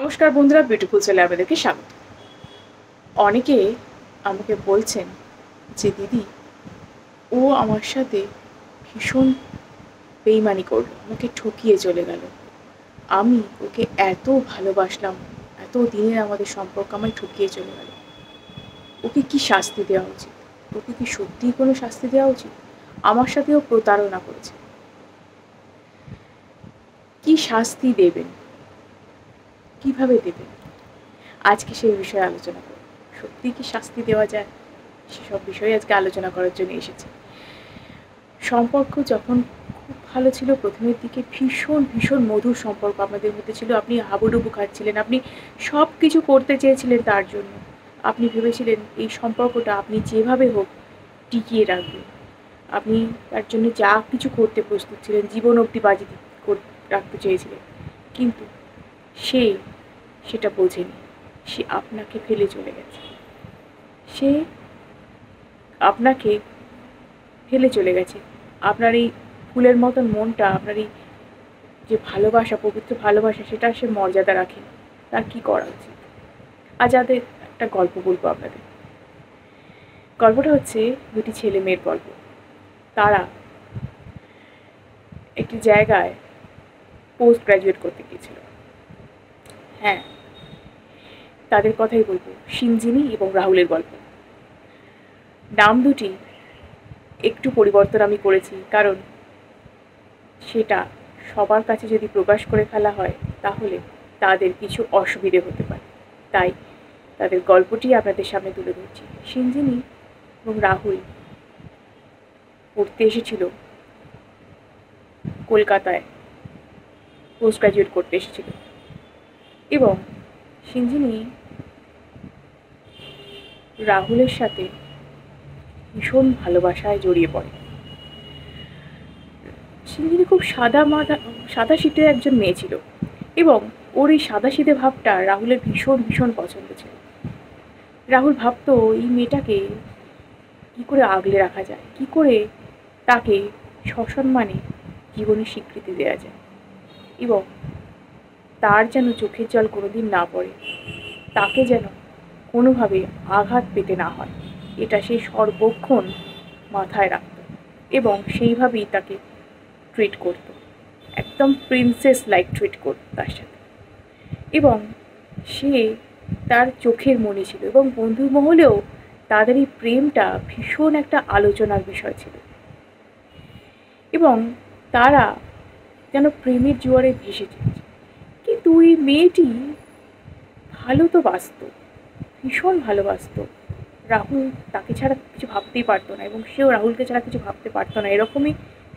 নমস্কার বন্ধুরা, বিউটিফুল সোলে আপনাদেরকে স্বাগত। অনেকে আমাকে বলছেন যে দিদি, ও আমার সাথে ভীষণ বেইমানি করলো, আমাকে ঠকিয়ে চলে গেল। আমি ওকে এত ভালোবাসলাম, এত দিনের আমাদের সম্পর্ক আমায় ঠকিয়ে চলে গেল। ওকে কি শাস্তি দেওয়া উচিত? ওকে কি সত্যিই কোনো শাস্তি দেওয়া উচিত? আমার সাথেও প্রতারণা করেছে, কি শাস্তি দেবেন, কিভাবে দেবেন? আজকে সেই বিষয়ে আলোচনা করব। সত্যি কি শাস্তি দেওয়া যায়, সেসব বিষয়ে আজকে আলোচনা করার জন্য এসেছি। সম্পর্ক যখন খুব ভালো ছিল, প্রথমের দিকে ভীষণ ভীষণ মধুর সম্পর্ক আমাদের মধ্যে ছিল। আপনি হাবুডুবু খাচ্ছিলেন, আপনি সব কিছু করতে চেয়েছিলেন তার জন্য। আপনি ভেবেছিলেন এই সম্পর্কটা আপনি যেভাবে হোক টিকিয়ে রাখবেন। আপনি তার জন্য যা কিছু করতে প্রস্তুত ছিলেন, জীবন অবধি বাজি রাখতে চেয়েছিলেন। কিন্তু সে সেটা বোঝেনি, সে আপনাকে ফেলে চলে গেছে। সে আপনাকে ফেলে চলে গেছে। আপনার এই ফুলের মতন মনটা, আপনার এই যে ভালোবাসা, পবিত্র ভালোবাসা, সেটা সে মর্যাদা রাখে। তার কি করা উচিত? আজ একটা গল্প বলবো আপনাদের। গল্পটা হচ্ছে দুটি ছেলে মেয়ের গল্প। তারা একটি জায়গায় পোস্ট গ্রাজুয়েট করতে গিয়েছিল। হ্যাঁ, তাদের কথাই বলবো, সিঞ্জিনি এবং রাহুলের গল্প। নাম দুটি একটু পরিবর্তন আমি করেছি, কারণ সেটা সবার কাছে যদি প্রকাশ করে ফেলা হয় তাহলে তাদের কিছু অসুবিধে হতে পারে। তাই তাদের গল্পটি আপনাদের সামনে তুলে ধরছি। সিঞ্জিনি এবং রাহুল পড়তে এসেছিল কলকাতায়, পোস্ট গ্রাজুয়েট করতে এসেছিল এবং সিঞ্জিনি রাহুলের সাথে ভীষণ ভালোবাসায় জড়িয়ে পড়ে। সিঞ্জিনি খুব সাদা সিধে একজন মেয়ে ছিল এবং ওর এই সাদা সিধে ভাবটা রাহুলের ভীষণ ভীষণ পছন্দ ছিল। রাহুল ভাবতো এই মেয়েটাকে কি করে আগলে রাখা যায়, কি করে তাকে সসম্মানে জীবনের স্বীকৃতি দেওয়া যায় এবং তার যেন চোখের জল কোনোদিন না পড়ে, তাকে যেন কোনোভাবে আঘাত পেতে না হয়, এটা সে সর্বক্ষণ মাথায় রাখত এবং সেইভাবেই তাকে ট্রিট করত। একদম প্রিন্সেস লাইক ট্রিট করত তার সাথে। এবং সে তার চোখের মণি ছিল এবং বন্ধু মহলেও তাদের এই প্রেমটা ভীষণ একটা আলোচনার বিষয় ছিল এবং তারা যেন প্রেমের জোয়ারে ভেসে চলেছে। কিন্তু এই মেয়েটি ভালো তো বাসত, ভীষণ ভালোবাসত। রাহুল তাকে ছাড়া কিছু ভাবতেই পারতো না এবং সেও রাহুলকে ছাড়া কিছু ভাবতে পারতো না, এরকমই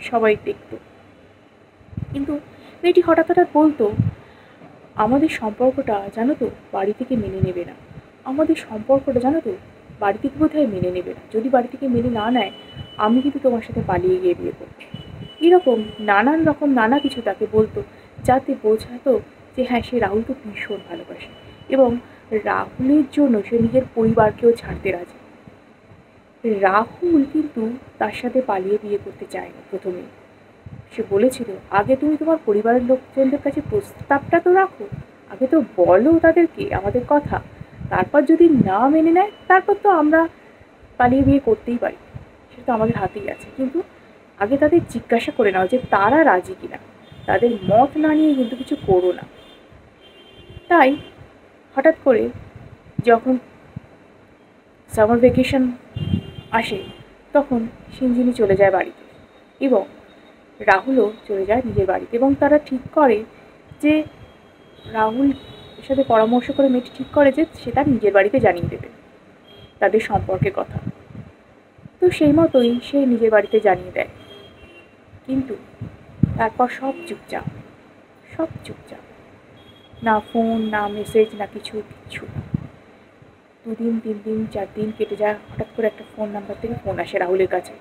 সবাই দেখত। কিন্তু মেয়েটি হঠাৎ হঠাৎ বলতো, আমাদের সম্পর্কটা জানো তো বাড়ি থেকে মেনে নেবে না, আমাদের সম্পর্কটা জানো তো বাড়ি থেকে বোধহয় মেনে নেবে না, যদি বাড়ি থেকে মেনে না নেয় আমি কিন্তু তোমার সাথে পালিয়ে গিয়ে বিয়ে করবো। এরকম নানান রকম নানা কিছু তাকে বলতো, যাতে বোঝাতো যে হ্যাঁ, সে রাহুলকে ভীষণ ভালোবাসে এবং রাহুলের জন্য সে নিজের পরিবারকেও ছাড়তে রাজি। রাহুল কিন্তু তার সাথে পালিয়ে বিয়ে করতে চায়নি। প্রথমে সে বলেছিল, আগে তুমি তোমার পরিবারের লোকজনদের কাছে প্রস্তাবটা তো রাখো, আগে তো বলো তাদেরকে আমাদের কথা, তারপর যদি না মেনে নেয় তারপর তো আমরা পালিয়ে বিয়ে করতেই পারি, সেটা তো আমাদের হাতেই আছে। কিন্তু আগে তাদের জিজ্ঞাসা করে নাও যে তারা রাজি কিনা, তাদের মত না নিয়ে কিন্তু কিছু করো না। তাই হঠাৎ করে যখন সামার ভ্যাকেশন আসে তখন সিঞ্জিনি চলে যায় বাড়িতে এবং রাহুলও চলে যায় নিজের বাড়িতে এবং তারা ঠিক করে যে রাহুল সাথে পরামর্শ করে মেয়েটি ঠিক করে যে সে তার নিজের বাড়িতে জানিয়ে দেবে তাদের সম্পর্কের কথা। তো সেই মতোই সে নিজের বাড়িতে জানিয়ে দেয়, কিন্তু তারপর সব চুপচাপ, সব চুপচাপ, না ফোন, না মেসেজ, না কিছু কিচ্ছু না। 2 দিন 3 দিন 4 দিন কেটে যায়। হঠাৎ করে একটা ফোন নাম্বার থেকে ফোন আসে রাহুলের কাছে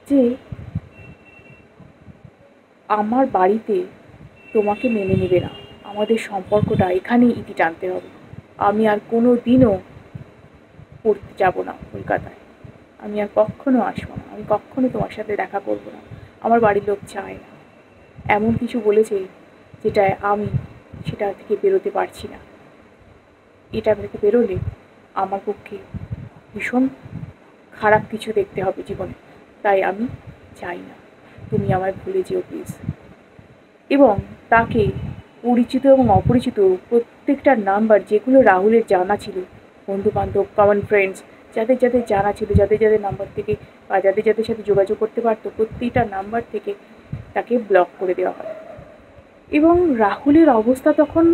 যে আমার বাড়িতে তোমাকে মেনে নেবে না, আমাদের সম্পর্কটা এখানেই ইতি টানতে হবে, আমি আর কোনো দিনও পড়তে যাব না কলকাতায়, আমি আর কখনো আসবো না, আমি কখনো তোমার সাথে দেখা করবো না, আমার বাড়ির লোক চায় না, এমন কিছু বলেছে যেটায় আমি সেটা থেকে বেরোতে পারছি না। এটা থেকে বেরোলে আমার পক্ষে ভীষণ খারাপ কিছু দেখতে হবে জীবনে, তাই আমি চাই না তুমি আমায় ভুলে যেও প্লিজ। এবং তাকে পরিচিত এবং অপরিচিত প্রত্যেকটা নাম্বার যেগুলো রাহুলের জানা ছিল, বন্ধুবান্ধব, কমন ফ্রেন্ডস, যাদের যাদের জানা ছিল, যাদের যাদের নাম্বার থেকে বা যাদের যাদের সাথে যোগাযোগ করতে পারতো, প্রত্যেকটা নাম্বার থেকে তাকে ব্লক করে দেওয়া হয়। এবং রাহুলের অবস্থা তখন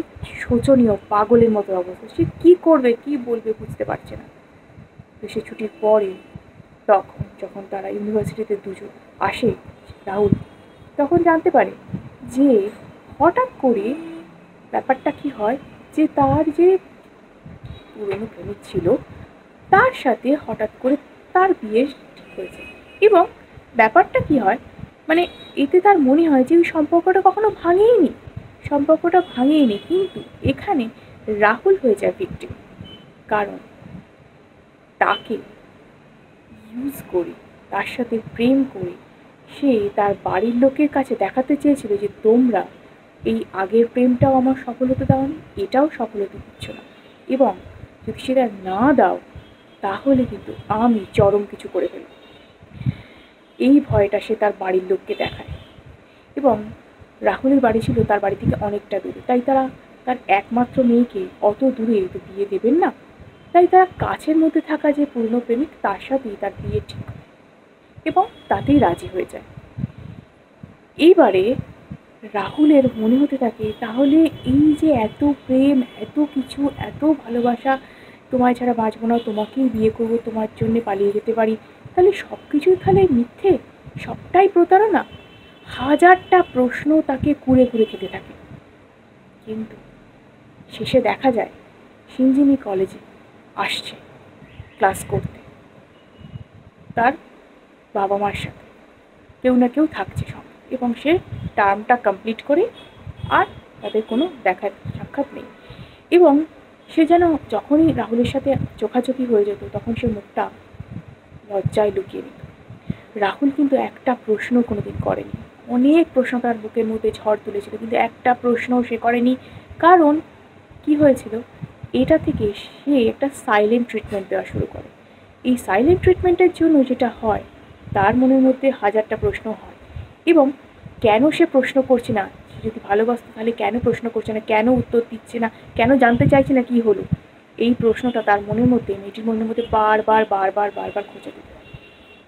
শোচনীয়, পাগলের মতো অবস্থা। সে কী করবে, কী বলবে বুঝতে পারছে না। তো সে ছুটির পরে তখন যখন তারা ইউনিভার্সিটিতে দুজন আসে, রাহুল তখন জানতে পারে যে হঠাৎ করে ব্যাপারটা কি হয়, যে তার যে পুরনো প্রেমিক ছিল তার সাথে হঠাৎ করে তার বিয়ে ঠিক হয়েছে। এবং ব্যাপারটা কি হয়, মানে এতে তার মনে হয় যে ওই সম্পর্কটা কখনো ভাঙেইনি, কিন্তু এখানে রাহুল হয়ে যায় ভিকটিম। কারণ তাকে ইউজ করে, তার সাথে প্রেম করে সে তার বাড়ির লোকের কাছে দেখাতে চেয়েছিল যে তোমরা এই আগের প্রেমটাও আমার সফল হতে দাওনি, এটাও সফল হতে দিচ্ছ না, এবং যদি সেটা না দাও তাহলে কিন্তু আমি চরম কিছু করে ফেলব। এই ভয়টা সে তার বাড়ির লোককে দেখায়। এবং রাহুলের বাড়ি ছিল তার বাড়ি থেকে অনেকটা দূরে, তাই তারা তার একমাত্র মেয়েকে অত দূরে তো বিয়ে দেবেন না, তাই তারা কাছের মধ্যে থাকা যে পুরনো প্রেমিক তার সাথেই তার বিয়ে ঠিক হয় এবং তাতেই রাজি হয়ে যায়। এইবারে রাহুলের মনে হতে থাকে, তাহলে এই যে এত প্রেম, এত কিছু, এত ভালোবাসা, তোমায় ছাড়া বাঁচবো না, তোমাকেই বিয়ে করবো, তোমার জন্যে পালিয়ে যেতে পারি, তাহলে সব কিছুই তাহলে মিথ্যে, সবটাই প্রতারণা। হাজারটা প্রশ্ন তাকে কুরে কুরে খেতে থাকে। কিন্তু শেষে দেখা যায় সিঞ্জিনি কলেজে আসছে ক্লাস করতে, তার বাবা মার সাথে কেউ না কেউ থাকছে সঙ্গে, এবং সে টার্মটা কমপ্লিট করে আর তাদের কোনো দেখা সাক্ষাৎ নেই। এবং সে যেন যখনই রাহুলের সাথে চোখাচোখি হয়ে যেত তখন সে মুখটা লজ্জায় লুকিয়ে নিত। রাহুল কিন্তু একটা প্রশ্ন কোনোদিন করেনি, অনেক প্রশ্ন তার বুকের মধ্যে ঝড় তুলেছিল, কিন্তু একটা প্রশ্নও সে করেনি। কারণ কি হয়েছিল, এটা থেকে সে একটা সাইলেন্ট ট্রিটমেন্ট দেওয়া শুরু করে। এই সাইলেন্ট ট্রিটমেন্টের জন্য যেটা হয়, তার মনের মধ্যে হাজারটা প্রশ্ন হয়। এবং কেন সে প্রশ্ন করছে না, সে যদি ভালোবাসতো তাহলে কেন প্রশ্ন করছে না, কেন উত্তর দিচ্ছে না, কেন জানতে চাইছে না কী হলো, এই প্রশ্নটা তার মনের মধ্যে, মেয়েটির মনের মধ্যে বারবার বারবার বারবার খোঁজা দিত।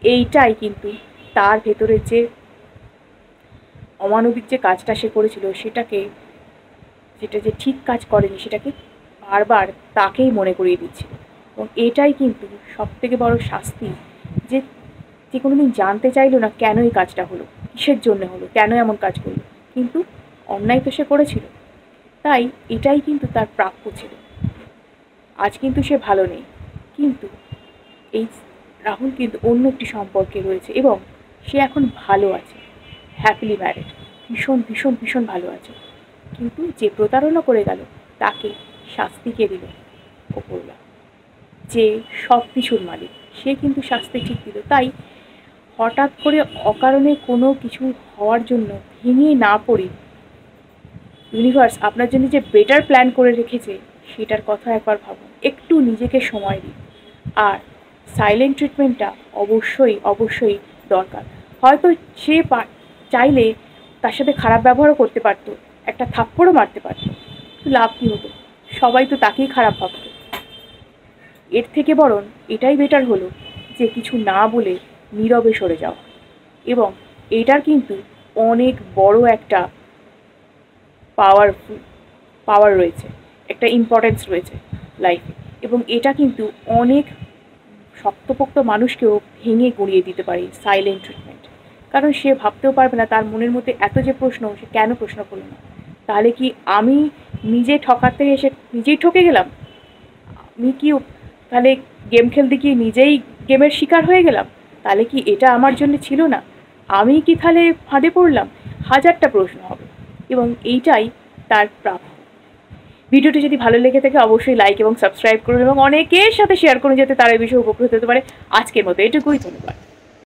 এইটাই কিন্তু তার ভেতরের যে অমানবিক যে কাজটা সে করেছিল, যেটা যে ঠিক কাজ করেনি সেটাকে বারবার তাকেই মনে করিয়ে দিচ্ছিল। এবং এটাই কিন্তু সবথেকে বড় শাস্তি, যে যে কোনোদিন জানতে চাইলো না কেন এই কাজটা হলো, কিসের জন্য হলো, কেন এমন কাজ করলো, কিন্তু অন্যায় তো সে করেছিল, তাই এটাই কিন্তু তার প্রাপ্য ছিল। আজ কিন্তু সে ভালো নেই, কিন্তু এই রাহুল কিন্তু অন্য একটি সম্পর্কে রয়েছে এবং সে এখন ভালো আছে, হ্যাপিলি ম্যারিড, ভীষণ ভীষণ ভীষণ ভালো আছে। কিন্তু যে প্রতারণা করে গেল তাকে শাস্তি কে দিল? ওপরওয়ালা, যে সব কিছুর মালিক, সে কিন্তু শাস্তি ঠিক দিল। তাই হঠাৎ করে অকারণে কোনো কিছু হওয়ার জন্য ভেঙে না পড়ে ইউনিভার্স আপনার জন্য যে বেটার প্ল্যান করে রেখেছে সেটার কথা একবার ভাবুন, একটু নিজেকে সময় দিন। আর সাইলেন্ট ট্রিটমেন্টটা অবশ্যই অবশ্যই দরকার। হয়তো সে চাইলে তার সাথে খারাপ ব্যবহারও করতে পারতো, একটা থাপ্পড়ও মারতে পারতো, লাভ কী হতো? সবাই তো তাকেই খারাপ ভাবত। এর থেকে বরং এটাই বেটার হলো যে কিছু না বলে নীরবে সরে যাওয়া। এবং এটার কিন্তু অনেক বড় একটা পাওয়ার রয়েছে, একটা ইম্পর্টেন্স রয়েছে লাইফে। এবং এটা কিন্তু অনেক শক্তপোক্ত মানুষকেও ভেঙে গুঁড়িয়ে দিতে পারে সাইলেন্ট ট্রিটমেন্ট। কারণ সে ভাবতেও পারবে না তার মনের মধ্যে এত যে প্রশ্ন, সে কেন প্রশ্ন করল না। তাহলে কি আমি নিজে ঠকাতে এসে নিজেই ঠকে গেলাম? আমি কি তাহলে গেম খেলতে গিয়ে নিজেই গেমের শিকার হয়ে গেলাম? তাহলে কি এটা আমার জন্য ছিল না? আমি কি তাহলে ফাঁদে পড়লাম? হাজারটা প্রশ্ন হবে, এবং এইটাই তার প্রাপ্য। ভিডিওটি যদি ভালো লেগে থাকে অবশ্যই লাইক এবং সাবস্ক্রাইব করুন এবং অনেকের সাথে শেয়ার করুন যাতে তারা এই বিষয়ে উপকৃত হতে পারে। আজকের মতো এটুকুই, ধন্যবাদ।